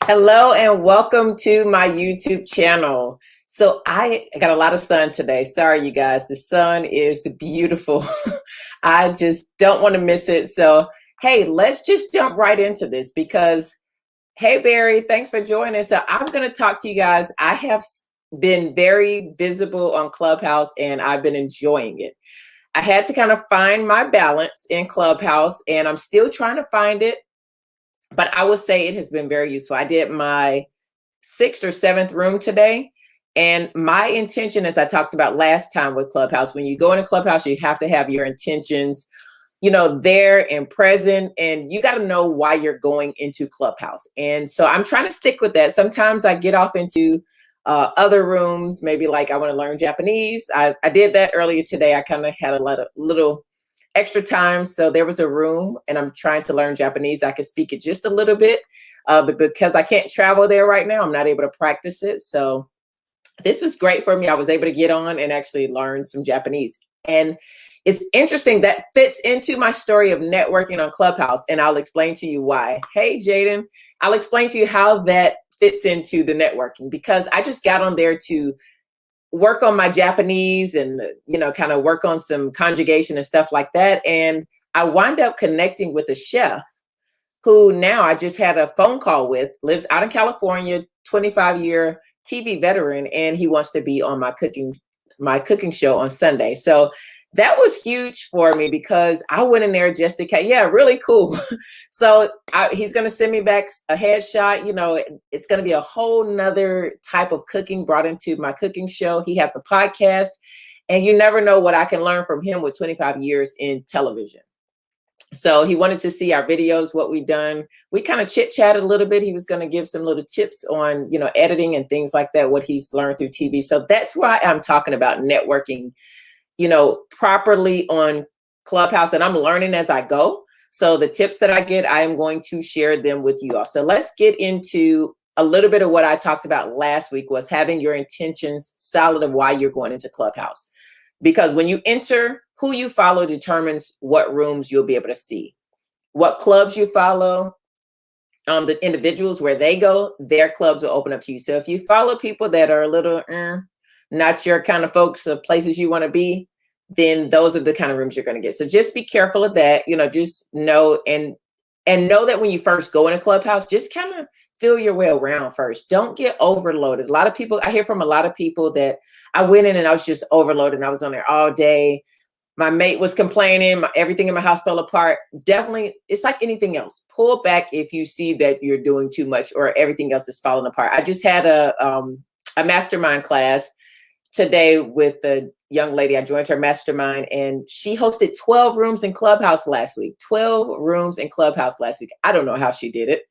Hello and welcome to my YouTube channel. So I got a lot of sun today. Sorry, you guys. The sun is beautiful. I just don't want to miss it. So, hey, let's just jump right into this because, hey, Barry, thanks for joining. So I'm going to talk to you guys. I have been very visible on Clubhouse and I've been enjoying it. I had to kind of find my balance in Clubhouse and I'm still trying to find it. But I would say it has been very useful. I did my 6th or 7th room today. And my intention, as I talked about last time with Clubhouse, when you go into Clubhouse, you have to have your intentions, there and present. And you got to know why you're going into Clubhouse. And so I'm trying to stick with that. Sometimes I get off into other rooms, maybe like I want to learn Japanese. I did that earlier today. I kind of had a little extra time. So there was a room and I'm trying to learn Japanese. I could speak it just a little bit, but because I can't travel there right now, I'm not able to practice it. So this was great for me. I was able to get on and actually learn some Japanese. And it's interesting that fits into my story of networking on Clubhouse. And I'll explain to you why. Hey, Jaden, I'll explain to you how that fits into the networking because I just got on there to work on my Japanese and, kind of work on some conjugation and stuff like that. And I wind up connecting with a chef who now I just had a phone call with, lives out in California, 25-year TV veteran, and he wants to be on my cooking show on Sunday. So that was huge for me because I went in there just to really cool. So he's going to send me back a headshot. It's going to be a whole nother type of cooking brought into my cooking show. He has a podcast and you never know what I can learn from him with 25 years in television. So he wanted to see our videos, what we've done. We kind of chit chatted a little bit. He was going to give some little tips on, editing and things like that, what he's learned through TV. So that's why I'm talking about networking, properly on Clubhouse, and I'm learning as I go. So the tips that I get, I am going to share them with you all. So let's get into a little bit of what I talked about last week was having your intentions solid of why you're going into Clubhouse. Because when you enter, who you follow determines what rooms you'll be able to see. What clubs you follow, the individuals where they go, their clubs will open up to you. So if you follow people that are a little not your kind of folks or places you want to be, then those are the kind of rooms you're going to get. So just be careful of that. Just know and know that when you first go in a Clubhouse, just kind of feel your way around first. Don't get overloaded. A lot of people, I hear from a lot of people that I went in and I was just overloaded and I was on there all day. My mate was complaining, everything in my house fell apart. Definitely, it's like anything else. Pull back if you see that you're doing too much or everything else is falling apart. I just had a mastermind class today with a young lady. I joined her mastermind and she hosted 12 rooms in Clubhouse last week. 12 rooms in Clubhouse last week. I don't know how she did it.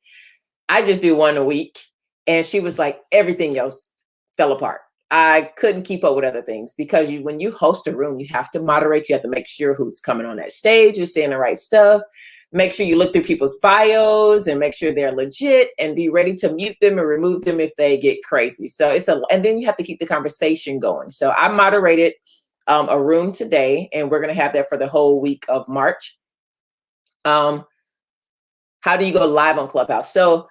I just do one a week. And she was like, everything else fell apart. I couldn't keep up with other things because when you host a room, you have to moderate. You have to make sure who's coming on that stage is saying the right stuff. Make sure you look through people's bios and make sure they're legit and be ready to mute them and remove them if they get crazy. So and then you have to keep the conversation going. So I moderated a room today and we're going to have that for the whole week of March. How do you go live on Clubhouse? So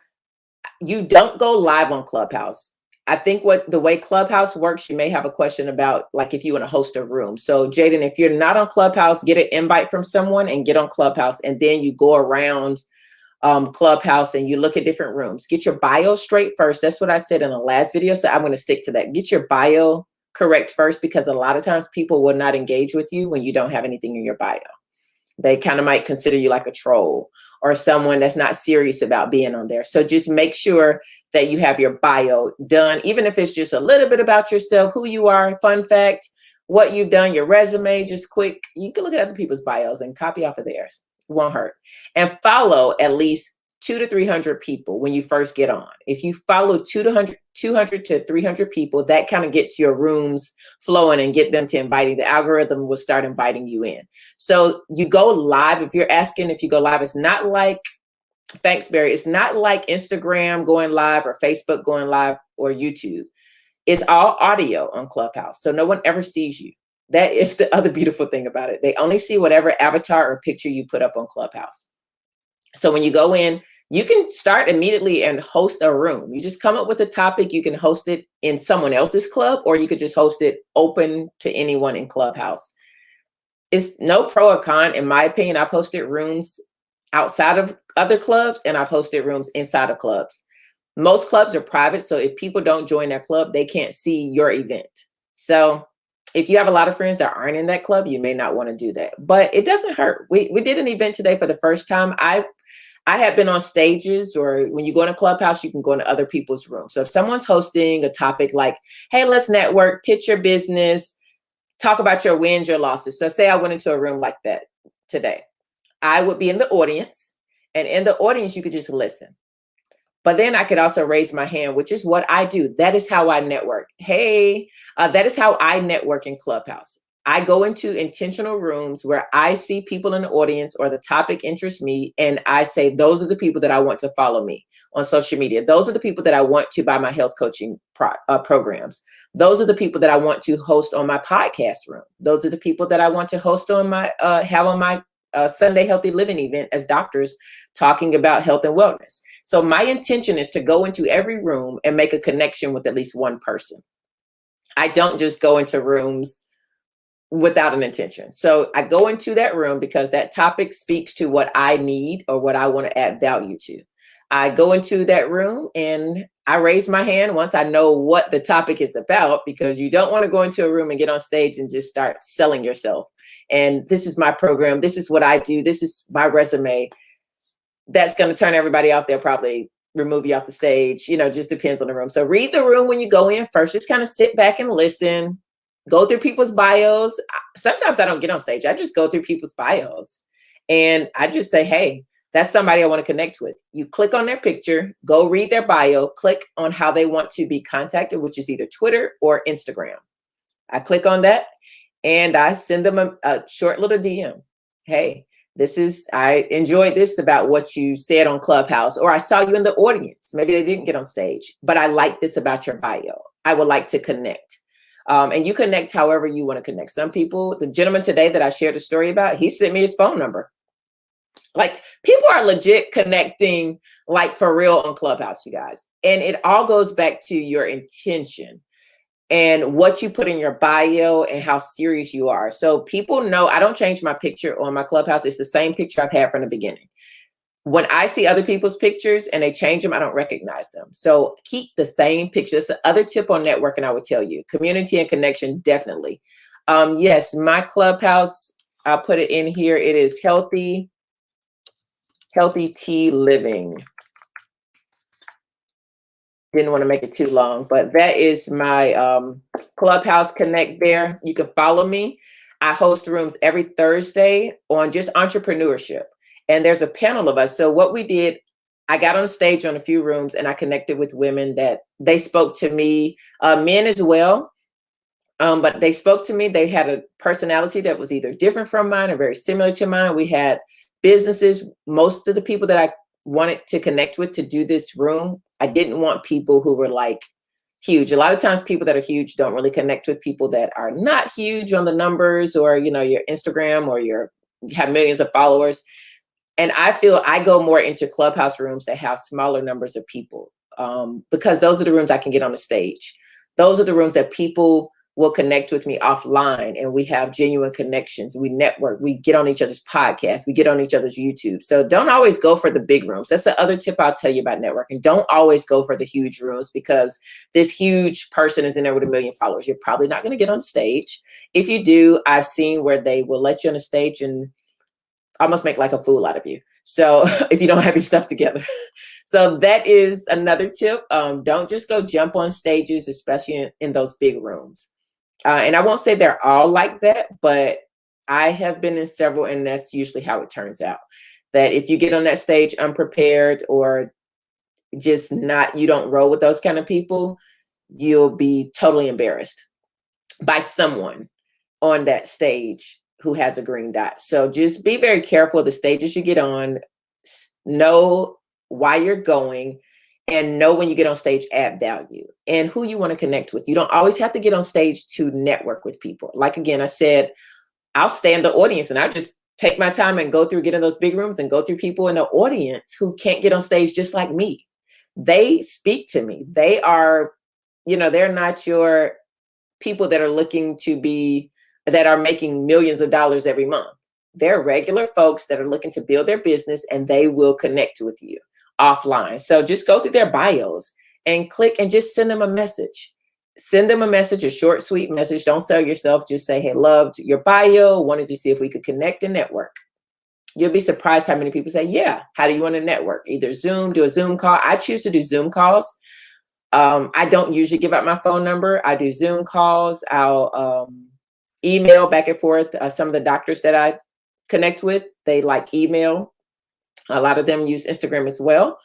you don't go live on Clubhouse. I think the way Clubhouse works, you may have a question about like if you want to host a room. So Jaden, if you're not on Clubhouse, get an invite from someone and get on Clubhouse. And then you go around Clubhouse and you look at different rooms. Get your bio straight first. That's what I said in the last video. So I'm going to stick to that. Get your bio correct first, because a lot of times people will not engage with you when you don't have anything in your bio. They kind of might consider you like a troll or someone that's not serious about being on there. So just make sure that you have your bio done, even if it's just a little bit about yourself, who you are, fun fact, what you've done, your resume, just quick. You can look at other people's bios and copy off of theirs. It won't hurt. And follow at least 200 to 300 people when you first get on. If you follow 200 to 300 people, that kind of gets your rooms flowing and get them to inviting. The algorithm will start inviting you in. So you go live. If you're asking if you go live, it's not like, thanks, Barry. It's not like Instagram going live or Facebook going live or YouTube. It's all audio on Clubhouse. So no one ever sees you. That is the other beautiful thing about it. They only see whatever avatar or picture you put up on Clubhouse. So when you go in, you can start immediately and host a room. You just come up with a topic. You can host it in someone else's club, or you could just host it open to anyone in Clubhouse. It's no pro or con, in my opinion. I've hosted rooms outside of other clubs, and I've hosted rooms inside of clubs. Most clubs are private, so if people don't join their club, they can't see your event. So if you have a lot of friends that aren't in that club, you may not want to do that. But it doesn't hurt. We did an event today for the first time. I have been on stages, or when you go in a Clubhouse, you can go into other people's rooms. So if someone's hosting a topic like, hey, let's network, pitch your business, talk about your wins, your losses. So say I went into a room like that today. I would be in the audience, and in the audience, you could just listen. But then I could also raise my hand, which is what I do. That is how I network. Hey, that is how I network in Clubhouse. I go into intentional rooms where I see people in the audience or the topic interests me, and I say, those are the people that I want to follow me on social media. Those are the people that I want to buy my health coaching programs. Those are the people that I want to host on my podcast room. Those are the people that I want to host on my, have on my Sunday Healthy Living event as doctors talking about health and wellness. So my intention is to go into every room and make a connection with at least one person. I don't just go into rooms without an intention. So I go into that room because that topic speaks to what I need or what I want to add value to. I go into that room and I raise my hand once I know what the topic is about, because you don't want to go into a room and get on stage and just start selling yourself. And this is my program. This is what I do. This is my resume. That's going to turn everybody off. They'll probably remove you off the stage. Just depends on the room. So read the room when you go in first. Just kind of sit back and listen. Go through people's bios. Sometimes I don't get on stage. I just go through people's bios and I just say, hey, that's somebody I want to connect with. You click on their picture, go read their bio, click on how they want to be contacted, which is either Twitter or Instagram. I click on that and I send them a short little DM. Hey, I enjoyed this about what you said on Clubhouse, or I saw you in the audience. Maybe they didn't get on stage, but I like this about your bio. I would like to connect. And you connect however you want to connect. Some people, the gentleman today that I shared a story about, he sent me his phone number. Like, people are legit connecting, like, for real on Clubhouse, you guys. And it all goes back to your intention and what you put in your bio and how serious you are. So people know I don't change my picture on my Clubhouse. It's the same picture I've had from the beginning. When I see other people's pictures and they change them, I don't recognize them. So keep the same picture. That's the other tip on networking I would tell you. Community and connection, definitely. Yes, my Clubhouse, I'll put it in here. It is Healthy Tea Living. Didn't want to make it too long, but that is my Clubhouse Connect there. You can follow me. I host rooms every Thursday on just entrepreneurship. And there's a panel of us. So what we did, I got on stage on a few rooms and I connected with women that they spoke to me, men as well. But they spoke to me. They had a personality that was either different from mine or very similar to mine. We had businesses. Most of the people that I wanted to connect with to do this room, I didn't want people who were like huge. A lot of times people that are huge don't really connect with people that are not huge on the numbers, or, your Instagram, or you have millions of followers. And I feel I go more into Clubhouse rooms that have smaller numbers of people, because those are the rooms I can get on the stage. Those are the rooms that people will connect with me offline, and we have genuine connections. We network, we get on each other's podcasts, we get on each other's YouTube. So don't always go for the big rooms. That's the other tip I'll tell you about networking. Don't always go for the huge rooms, because this huge person is in there with 1 million followers. You're probably not going to get on stage. If you do, I've seen where they will let you on the stage and almost make like a fool out of you. So if you don't have your stuff together. So that is another tip. Don't just go jump on stages, especially in those big rooms. And I won't say they're all like that, but I have been in several, and that's usually how it turns out. That if you get on that stage unprepared, or just you don't roll with those kind of people, you'll be totally embarrassed by someone on that stage who has a green dot. So just be very careful of the stages you get on. Know why you're going, and know when you get on stage, add value, and who you want to connect with. You don't always have to get on stage to network with people. Like, again, I said, I'll stay in the audience and I just take my time and get in those big rooms and go through people in the audience who can't get on stage just like me. They speak to me. They are, they're not your people that are that are making millions of dollars every month. They're regular folks that are looking to build their business, and they will connect with you offline. So just go through their bios and click and just send them a message. Send them a message, a short, sweet message. Don't sell yourself. Just say, hey, loved your bio. Wanted to see if we could connect and network. You'll be surprised how many people say, yeah, how do you want to network? Either Zoom, do a Zoom call. I choose to do Zoom calls. I don't usually give out my phone number. I do Zoom calls. I'll email back and forth. Some of the doctors that I connect with, they like email. A lot of them use Instagram as well.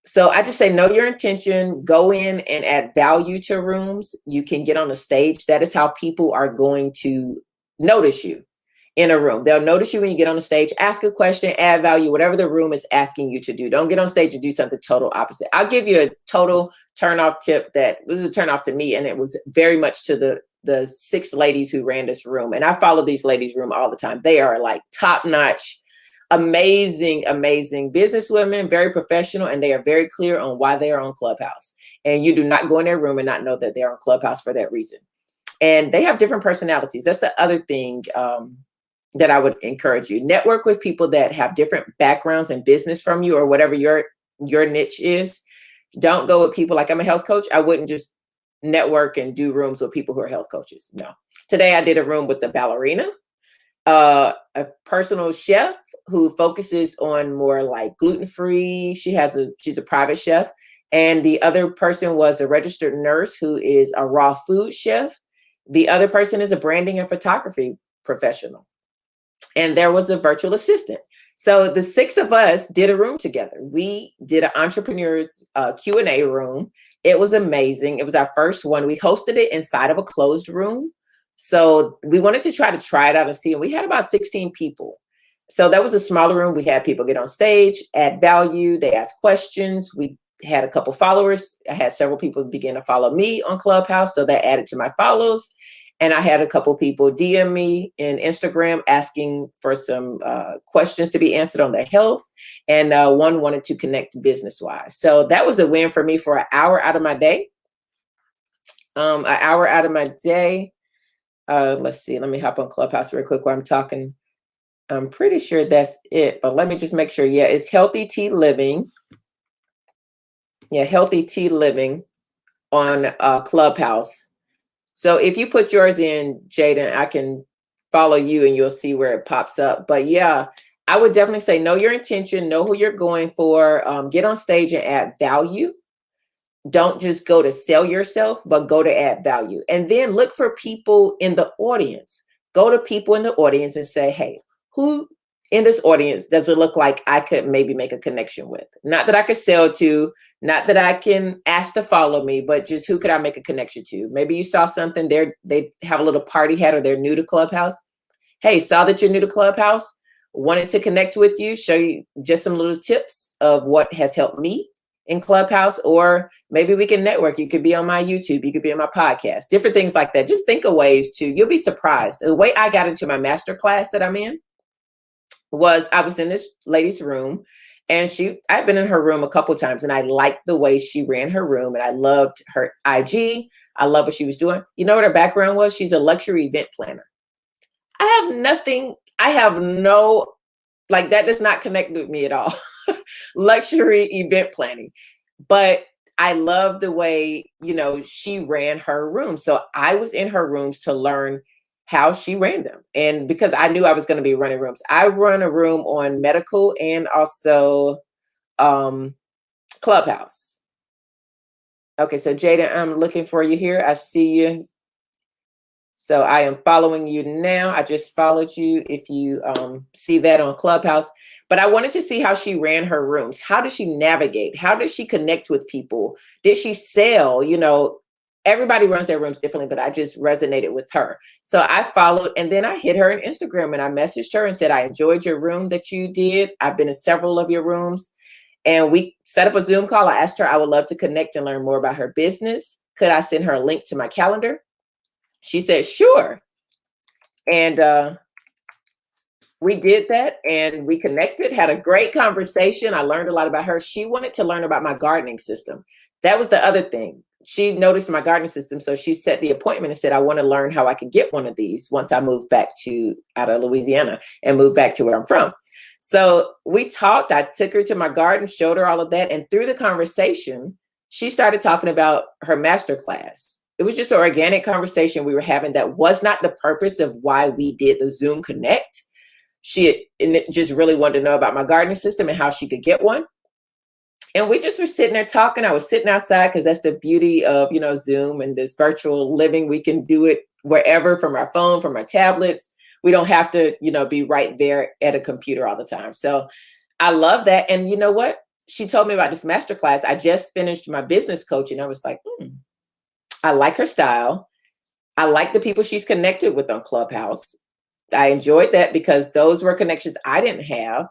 So I just say, know your intention, go in and add value to rooms. You can get on the stage. That is how people are going to notice you in a room. They'll notice you when you get on the stage, ask a question, add value, whatever the room is asking you to do. Don't get on stage and do something total opposite. I'll give you a total turnoff tip that was a turnoff to me. And it was very much to the 6 ladies who ran this room. And I follow these ladies' room all the time. They are like top-notch, amazing businesswomen, very professional, and they are very clear on why they are on Clubhouse. And you do not go in their room and not know that they're on Clubhouse for that reason. And they have different personalities. That's the other thing that I would encourage you. Network with people that have different backgrounds in business from you, or whatever your niche is. Don't go with people like, I'm a health coach. I wouldn't just network and do rooms with people who are health coaches. No. Today I did a room with the ballerina, a personal chef who focuses on more like gluten-free. She's a private chef. And the other person was a registered nurse who is a raw food chef. The other person is a branding and photography professional. And there was a virtual assistant. So the 6 of us did a room together. We did an entrepreneur's Q&A room. It was amazing. It was our first one. We hosted it inside of a closed room. So we wanted to try it out and see. And we had about 16 people. So that was a smaller room. We had people get on stage, add value. They asked questions. We had a couple followers. I had several people begin to follow me on Clubhouse. So that added to my follows. And I had a couple people DM me in Instagram asking for some questions to be answered on their health. And one wanted to connect business-wise. So that was a win for me for an hour out of my day. Let's see. Let me hop on Clubhouse real quick while I'm talking. I'm pretty sure that's it. But let me just make sure. Yeah, it's Healthy Tea Living. Yeah, Healthy Tea Living on Clubhouse. So if you put yours in, Jaden, I can follow you and you'll see where it pops up. But yeah, I would definitely say know your intention, know who you're going for, get on stage and add value. Don't just go to sell yourself, but go to add value. And then look for people in the audience. Go to people in the audience and say, hey, who in this audience does it look like I could maybe make a connection with? Not that I could sell to, not that I can ask to follow me, but just who could I make a connection to? Maybe you saw something there, they have a little party hat or they're new to Clubhouse. Hey, saw that you're new to Clubhouse, wanted to connect with you, show you just some little tips of what has helped me in Clubhouse, or maybe we can network. You could be on my YouTube, you could be on my podcast, different things like that. Just think of ways you'll be surprised. The way I got into my master class that I'm in, I was in this lady's room, and I've been in her room a couple of times, and I liked the way she ran her room, and I loved her IG. I love what she was doing. You know what her background was? She's a luxury event planner. That does not connect with me at all. Luxury event planning. But I love the way, she ran her room. So I was in her rooms to learn how she ran them. And because I knew I was going to be running rooms, I run a room on medical and also Clubhouse. Okay, so Jada, I'm looking for you here. I see you. So I am following you now. I just followed you if you see that on Clubhouse. But I wanted to see how she ran her rooms. How did she navigate? How did she connect with people? Did she sell? Everybody runs their rooms differently, but I just resonated with her. So I followed, and then I hit her on Instagram and I messaged her and said, I enjoyed your room that you did. I've been in several of your rooms. And we set up a Zoom call. I asked her, I would love to connect and learn more about her business. Could I send her a link to my calendar? She said, sure. And we did that and we connected, had a great conversation. I learned a lot about her. She wanted to learn about my gardening system. That was the other thing. She noticed my gardening system. So she set the appointment and said, I want to learn how I could get one of these once I moved back to out of Louisiana and moved back to where I'm from. So we talked. I took her to my garden, showed her all of that. And through the conversation, she started talking about her master class. It was just an organic conversation we were having that was not the purpose of why we did the Zoom Connect. She just really wanted to know about my gardening system and how she could get one. And we just were sitting there talking. I was sitting outside because that's the beauty of, Zoom and this virtual living. We can do it wherever, from our phone, from our tablets. We don't have to, be right there at a computer all the time. So I love that. And you know what? She told me about this masterclass. I just finished my business coaching. I was like, I like her style. I like the people she's connected with on Clubhouse. I enjoyed that because those were connections I didn't have.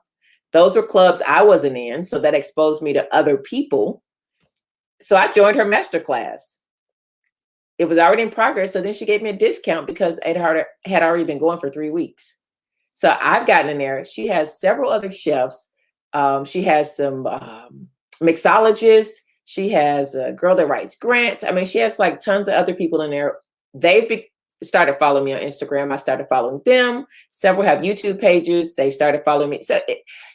Those were clubs I wasn't in. So that exposed me to other people. So I joined her masterclass. It was already in progress. So then she gave me a discount because it had already been going for 3 weeks. So I've gotten in there. She has several other chefs. She has some mixologists. She has a girl that writes grants. I mean, she has like tons of other people in there. They've started following me on Instagram. I started following them. Several have YouTube pages. They started following me. So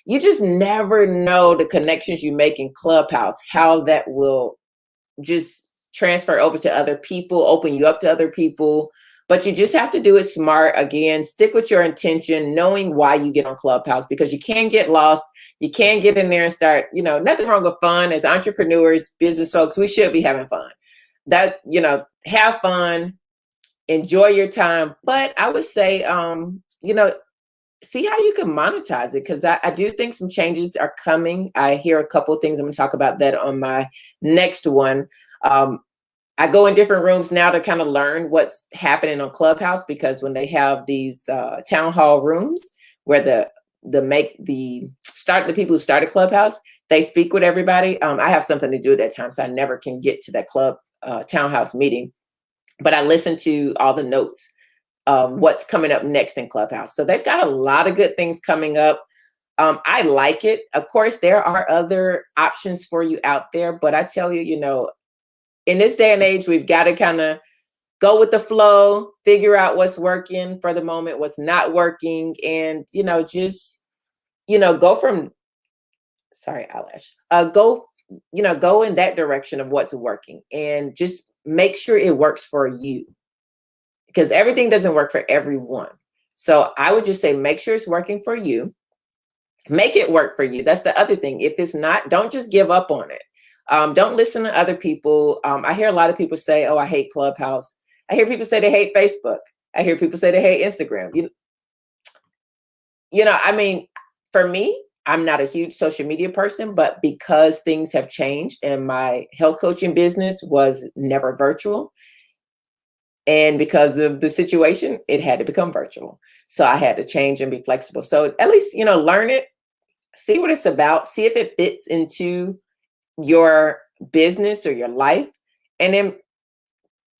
you just never know the connections you make in Clubhouse, how that will just transfer over to other people, open you up to other people. But you just have to do it smart. Again, stick with your intention, knowing why you get on Clubhouse, because you can get lost. You can get in there and start, nothing wrong with fun. As entrepreneurs, business folks, we should be having fun. Have fun, enjoy your time. But I would say, see how you can monetize it, because I do think some changes are coming. I hear a couple of things. I'm going to talk about that on my next one. I go in different rooms now to kind of learn what's happening on Clubhouse, because when they have these town hall rooms where the people who started Clubhouse, they speak with everybody. I have something to do at that time, so I never can get to that townhouse meeting. But I listen to all the notes of what's coming up next in Clubhouse. So they've got a lot of good things coming up. I like it. Of course, there are other options for you out there, but I tell you, in this day and age, we've got to kind of go with the flow, figure out what's working for the moment, what's not working, and, just, go from, sorry, eyelash, go in that direction of what's working, and just make sure it works for you, because everything doesn't work for everyone. So I would just say, make sure it's working for you. Make it work for you. That's the other thing. If it's not, don't just give up on it. Don't listen to other people. I hear a lot of people say, oh, I hate Clubhouse. I hear people say they hate Facebook. I hear people say they hate Instagram. I mean, for me, I'm not a huge social media person, but because things have changed and my health coaching business was never virtual, and because of the situation, it had to become virtual. So I had to change and be flexible. So at least, learn it, see what it's about, see if it fits into your business or your life, and then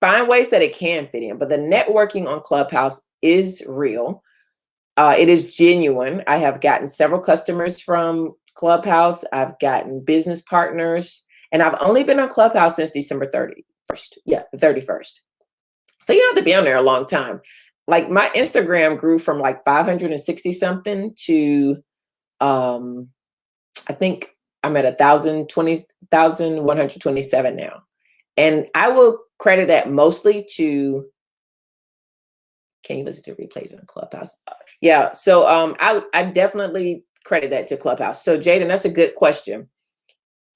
find ways that it can fit in. But the networking on Clubhouse is real. It is genuine. I have gotten several customers from Clubhouse. I've gotten business partners, and I've only been on Clubhouse since December 31st. Yeah, the 31st. So you have to be on there a long time. Like my Instagram grew from like 560 something to, I think I'm at 1,127 now. And I will credit that mostly to, can you listen to replays on Clubhouse? Yeah. So I definitely credit that to Clubhouse. So Jaden, that's a good question.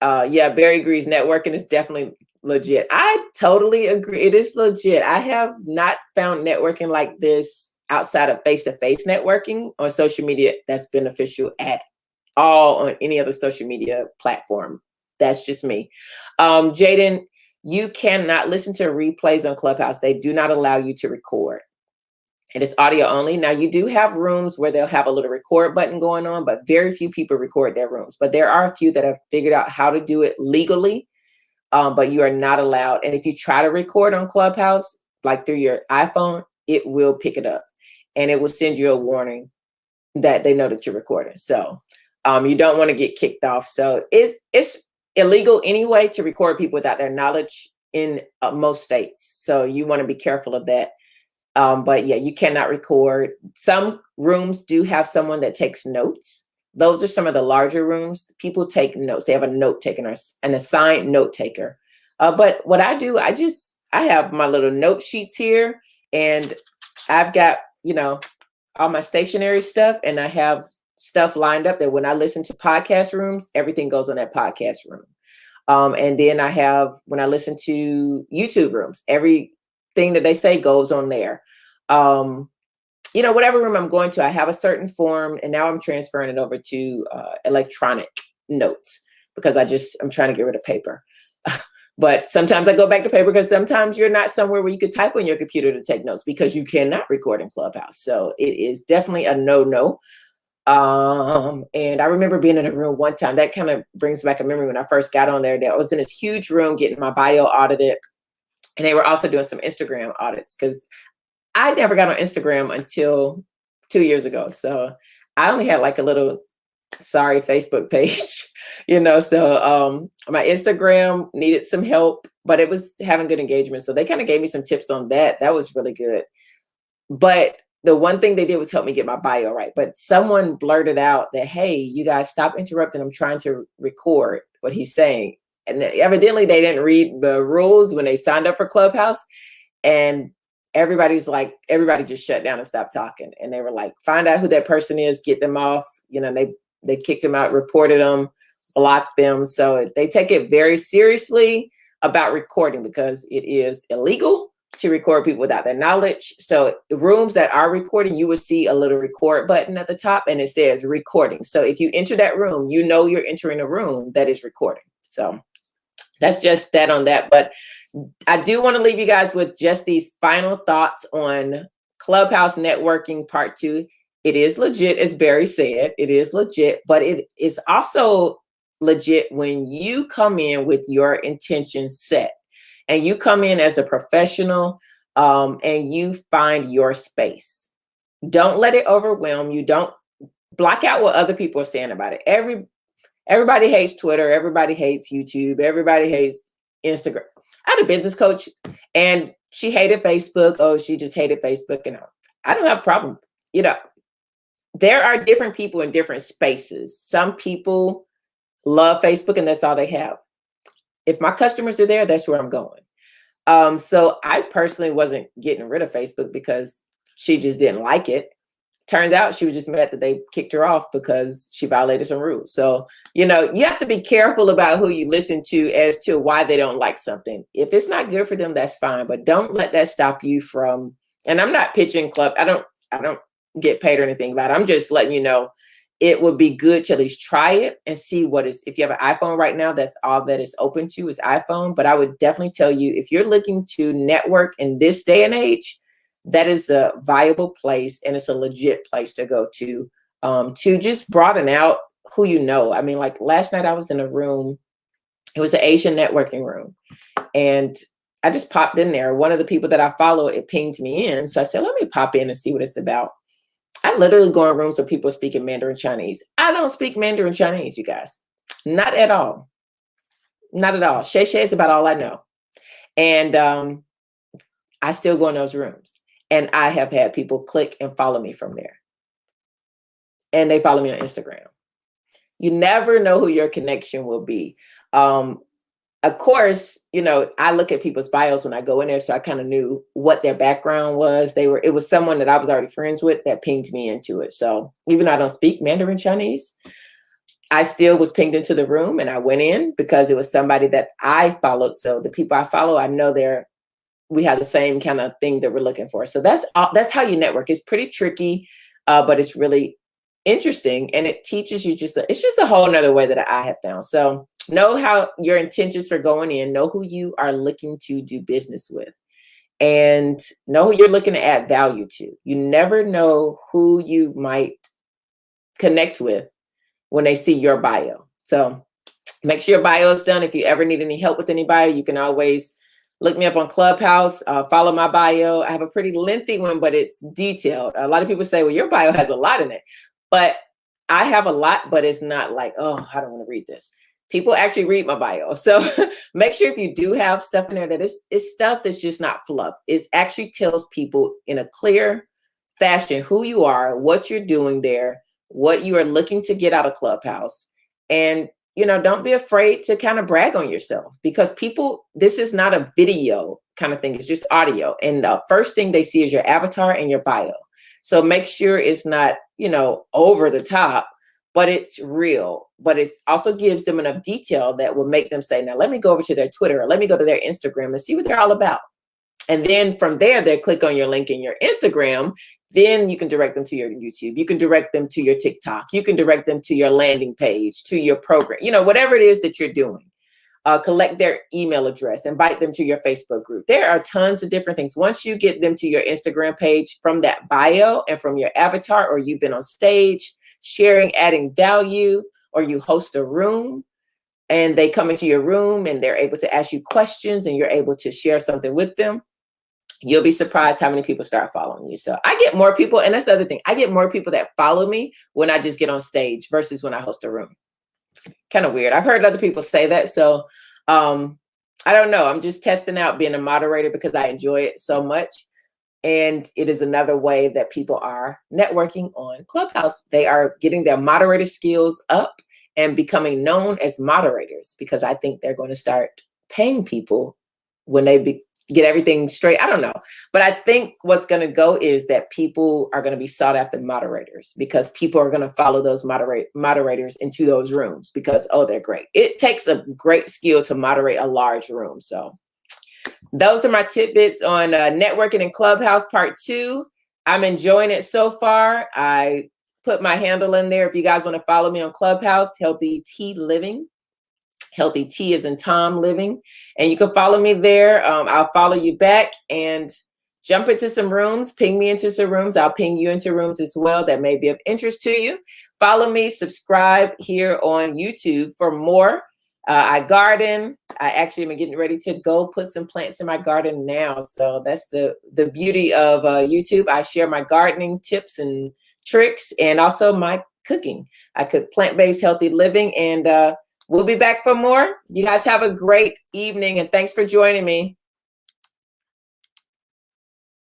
Yeah, Barry agrees. Networking is definitely legit. I totally agree. It is legit. I have not found networking like this outside of face-to-face networking on social media that's beneficial at all on any other social media platform. That's just me. Jaden, you cannot listen to replays on Clubhouse. They do not allow you to record. It is audio only. Now, you do have rooms where they'll have a little record button going on, but very few people record their rooms. But there are a few that have figured out how to do it legally, but you are not allowed. And if you try to record on Clubhouse, like through your iPhone, it will pick it up and it will send you a warning that they know that you're recording. So you don't want to get kicked off. So it's illegal anyway to record people without their knowledge in most states. So you want to be careful of that. But yeah, you cannot record. Some rooms do have someone that takes notes. Those are some of the larger rooms. People take notes. They have a note taker, an assigned note taker. But what I do, I have my little note sheets here, and I've got, all my stationary stuff, and I have stuff lined up that when I listen to podcast rooms, everything goes on that podcast room. And then I have, when I listen to YouTube rooms, everything that they say goes on there. Whatever room I'm going to, I have a certain form, and now I'm transferring it over to electronic notes because I'm trying to get rid of paper. But sometimes I go back to paper because sometimes you're not somewhere where you could type on your computer to take notes because you cannot record in Clubhouse. So it is definitely a no-no. And I remember being in a room one time that kind of brings back a memory when I first got on there. I was in this huge room getting my bio audited, and they were also doing some Instagram audits because I never got on Instagram until 2 years ago. So I only had like a little sorry Facebook page, so my Instagram needed some help, but it was having good engagement. So they kind of gave me some tips on that. That was really good. But the one thing they did was help me get my bio right. But someone blurted out that, hey, you guys stop interrupting. I'm trying to record what he's saying. And evidently they didn't read the rules when they signed up for Clubhouse. And everybody just shut down and stopped talking. And they were like, find out who that person is, get them off. They kicked them out, reported them, blocked them. So they take it very seriously about recording because it is illegal to record people without their knowledge. So the rooms that are recording, you will see a little record button at the top and it says recording. So if you enter that room, you're entering a room that is recording. So that's just that on that. But I do want to leave you guys with just these final thoughts on Clubhouse networking part 2. It is legit, as Barry said. It is legit, but it is also legit when you come in with your intentions set and you come in as a professional and you find your space. Don't let it overwhelm you. Don't block out what other people are saying about it. Everybody hates Twitter. Everybody hates YouTube. Everybody hates Instagram. I had a business coach and she hated Facebook. Oh, she just hated Facebook. I don't have a problem. There are different people in different spaces. Some people love Facebook and that's all they have. If my customers are there, that's where I'm going. So I personally wasn't getting rid of Facebook because she just didn't like it. Turns out she was just mad that they kicked her off because she violated some rules. So, you have to be careful about who you listen to as to why they don't like something. If it's not good for them, that's fine. But don't let that stop you from, and I'm not pitching club. I don't get paid or anything about it. I'm just letting you know it would be good to at least try it and see if you have an iPhone right now, that's all that is open to is iPhone. But I would definitely tell you, if you're looking to network in this day and age, that is a viable place and it's a legit place to go to just broaden out who you know. I mean, like last night I was in a room, it was an Asian networking room, and I just popped in there. One of the people that I follow, it pinged me in. So I said, let me pop in and see what it's about. I literally go in rooms where people are speaking Mandarin Chinese. I don't speak Mandarin Chinese, you guys. Not at all. Not at all. Shay is about all I know. And I still go in those rooms. And I have had people click and follow me from there. And they follow me on Instagram. You never know who your connection will be. Of course, I look at people's bios when I go in there, so I kind of knew what their background was. It was someone that I was already friends with that pinged me into it. So even though I don't speak Mandarin Chinese, I still was pinged into the room and I went in because it was somebody that I followed. So the people I follow, I know we have the same kind of thing that we're looking for. So that's how you network. It's pretty tricky, but it's really interesting. And it teaches you it's just a whole nother way that I have found. So know how your intentions for going in, know who you are looking to do business with, and know who you're looking to add value to. You never know who you might connect with when they see your bio. So make sure your bio is done. If you ever need any help with any bio, you can always look me up on Clubhouse, follow my bio. I have a pretty lengthy one, but it's detailed. A lot of people say, well, your bio has a lot in it. But I have a lot, but it's not like, oh, I don't want to read this. People actually read my bio. So make sure if you do have stuff in there that it's stuff that's just not fluff. It actually tells people in a clear fashion who you are, what you're doing there, what you are looking to get out of Clubhouse. And, don't be afraid to kind of brag on yourself, because people, this is not a video kind of thing. It's just audio. And the first thing they see is your avatar and your bio. So make sure it's not, over the top, but it's real. But it also gives them enough detail that will make them say, now let me go over to their Twitter, or let me go to their Instagram and see what they're all about. And then from there, they click on your link in your Instagram. Then you can direct them to your YouTube. You can direct them to your TikTok. You can direct them to your landing page, to your program, whatever it is that you're doing. Collect their email address, invite them to your Facebook group. There are tons of different things. Once you get them to your Instagram page from that bio and from your avatar, or you've been on stage sharing, adding value, or you host a room and they come into your room and they're able to ask you questions and you're able to share something with them, you'll be surprised how many people start following you. So I get more people, and that's the other thing. I get more people that follow me when I just get on stage versus when I host a room. Kind of weird. I've heard other people say that. So I don't know. I'm just testing out being a moderator because I enjoy it so much. And it is another way that people are networking on Clubhouse. They are getting their moderator skills up and becoming known as moderators, because I think they're going to start paying people when they get everything straight. I don't know. But I think what's going to go is that people are going to be sought after moderators, because people are going to follow those moderators into those rooms because, oh, they're great. It takes a great skill to moderate a large room. So those are my tidbits on networking in Clubhouse part 2. I'm enjoying it so far. I put my handle in there if you guys want to follow me on Clubhouse, Healthy Tea Living. Healthy Tea is in Tom Living. And you can follow me there. I'll follow you back and jump into some rooms, ping me into some rooms. I'll ping you into rooms as well that may be of interest to you. Follow me, subscribe here on YouTube for more. I garden. I actually am getting ready to go put some plants in my garden now. So that's the beauty of YouTube. I share my gardening tips and tricks, and also my cooking. I cook plant-based healthy living, and we'll be back for more. You guys have a great evening, and thanks for joining me.